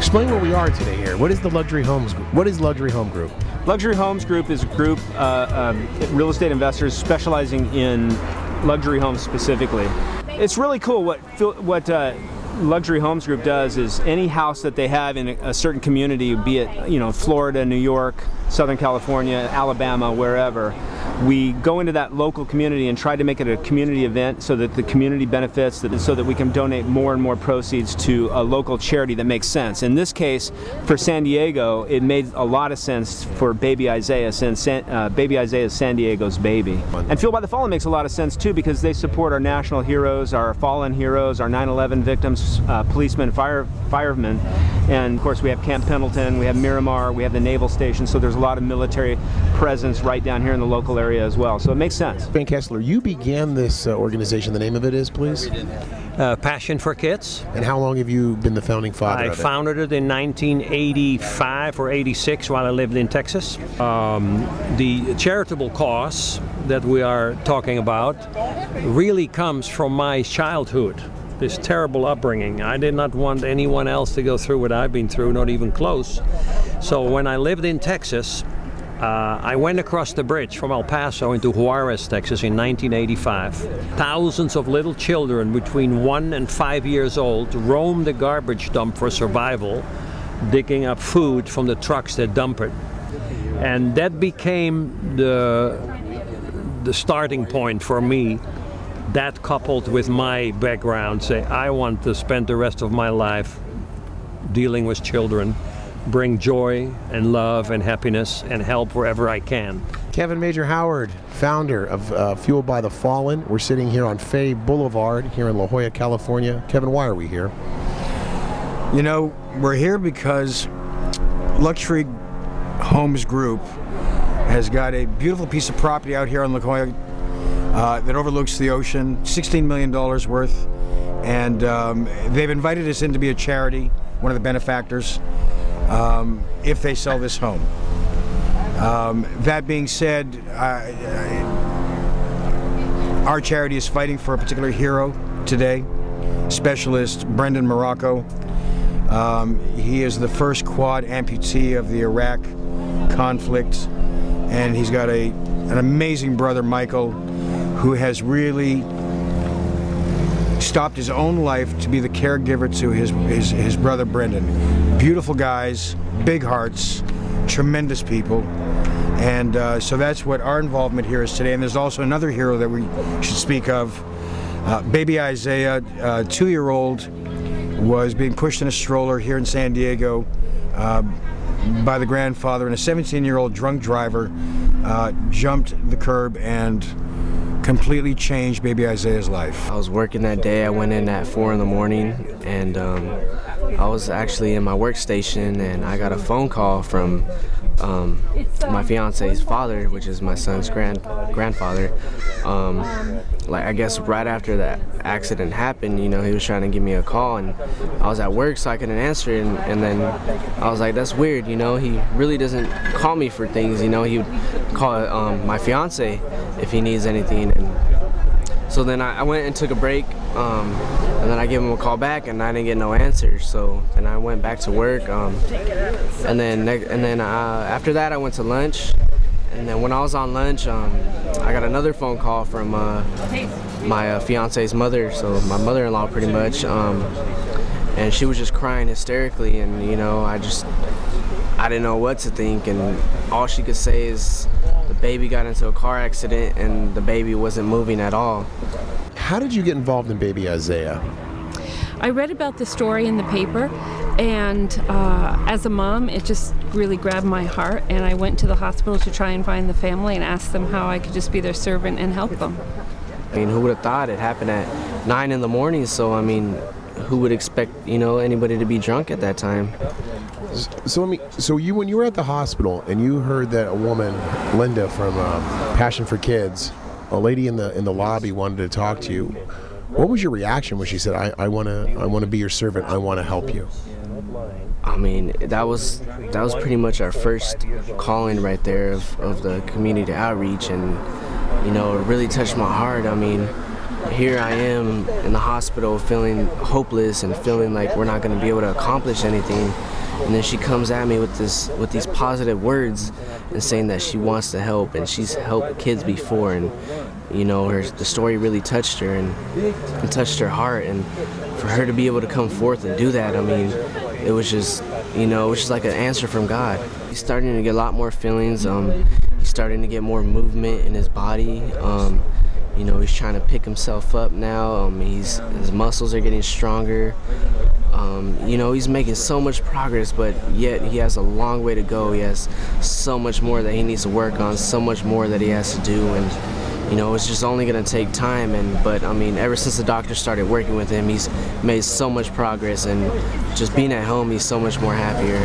Explain where we are today here. What is the Luxury Homes Group? What is Luxury Home Group? Luxury Homes Group is a group real estate investors specializing in luxury homes specifically. It's really cool what Luxury Homes Group does is any house that they have in a certain community, be it Florida, New York, Southern California, Alabama, wherever, we go into that local community and try to make it a community event so that the community benefits, so that we can donate more and more proceeds to a local charity that makes sense. In this case, for San Diego, it made a lot of sense for Baby Izaiah, since Baby Izaiah is San Diego's baby. And Fueled by the Fallen makes a lot of sense too, because they support our national heroes, our fallen heroes, our 9/11 victims, policemen, firemen, and of course we have Camp Pendleton, we have Miramar, we have the Naval Station, so there's a lot of military presence right down here in the local area as well, so it makes sense. Van Kessler, you began this organization. The name of it is, please? Passion for Kids. And how long have you been the founding father of it? I founded it in 1985 or 86 while I lived in Texas. The charitable cause that we are talking about really comes from my childhood. This terrible upbringing. I did not want anyone else to go through what I've been through, not even close. So when I lived in Texas, I went across the bridge from El Paso into Juarez, Texas in 1985. Thousands of little children between 1 and 5 years old roamed the garbage dump for survival, digging up food from the trucks that dump it. And that became the starting point for me. That coupled with my background, say I want to spend the rest of my life dealing with children, bring joy and love and happiness and help wherever I can. Kevin Major Howard, founder of Fueled by the Fallen. We're sitting here on Fay Boulevard here in La Jolla, California. Kevin, why are we here? You know, we're here because Luxury Homes Group has got a beautiful piece of property out here on La Jolla that overlooks the ocean, $16 million worth, and they've invited us in to be a charity, one of the benefactors, if they sell this home. That being said, our charity is fighting for a particular hero today, specialist Brendan Morocco. He is the first quad amputee of the Iraq conflict, and he's got an amazing brother, Michael, who has really stopped his own life to be the caregiver to his brother Brendan. Beautiful guys, big hearts, tremendous people, and so that's what our involvement here is today. And there's also another hero that we should speak of. Baby Izaiah, 2-year-old, was being pushed in a stroller here in San Diego by the grandfather, and a 17-year-old drunk driver jumped the curb and completely changed Baby Izaiah's life. I was working that day. I went in at 4 in the morning, and I was actually in my workstation, and I got a phone call from my fiance's father, which is my son's grandfather. Like, I guess right after that accident happened, you know, he was trying to give me a call, and I was at work, so I couldn't answer it. And then I was like, that's weird, you know, he really doesn't call me for things, you know. He would call my fiance if he needs anything. And so then I went and took a break, and then I gave him a call back, and I didn't get no answer. So then I went back to work, and then after that I went to lunch. And then when I was on lunch, I got another phone call from my fiance's mother, so my mother-in-law pretty much, and she was just crying hysterically, and you know, I didn't know what to think, and all she could say is the baby got into a car accident and the baby wasn't moving at all. How did you get involved in Baby Izaiah? I read about the story in the paper, and as a mom, it just really grabbed my heart, and I went to the hospital to try and find the family and ask them how I could just be their servant and help them. I mean, who would have thought it happened at 9 in the morning, so I mean, who would expect, you know, anybody to be drunk at that time? So when you were at the hospital and you heard that a woman, Linda from Passion for Kids, a lady in the lobby wanted to talk to you, what was your reaction when she said, I want to be your servant, I want to help you? I mean, that was pretty much our first calling right there of the community outreach, and you know, it really touched my heart. I mean, here I am in the hospital feeling hopeless and feeling like we're not going to be able to accomplish anything. And then she comes at me with these positive words and saying that she wants to help and she's helped kids before, and you know, the story really touched her and touched her heart, and for her to be able to come forth and do that, I mean, it was just, you know, it was just like an answer from God. He's starting to get a lot more feelings. He's starting to get more movement in his body. You know, he's trying to pick himself up now. His muscles are getting stronger. You know, he's making so much progress, but yet he has a long way to go. He has so much more that he needs to work on, so much more that he has to do, and you know, it's just only going to take time. But I mean, ever since the doctor started working with him, he's made so much progress, and just being at home, he's so much more happier.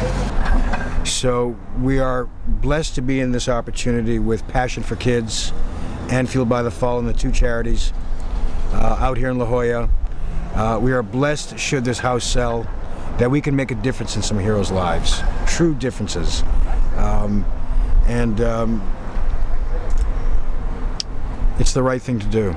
So we are blessed to be in this opportunity with Passion for Kids and Fueled by the Fallen, the two charities out here in La Jolla. We are blessed, should this house sell, that we can make a difference in some heroes' lives, true differences. It's the right thing to do.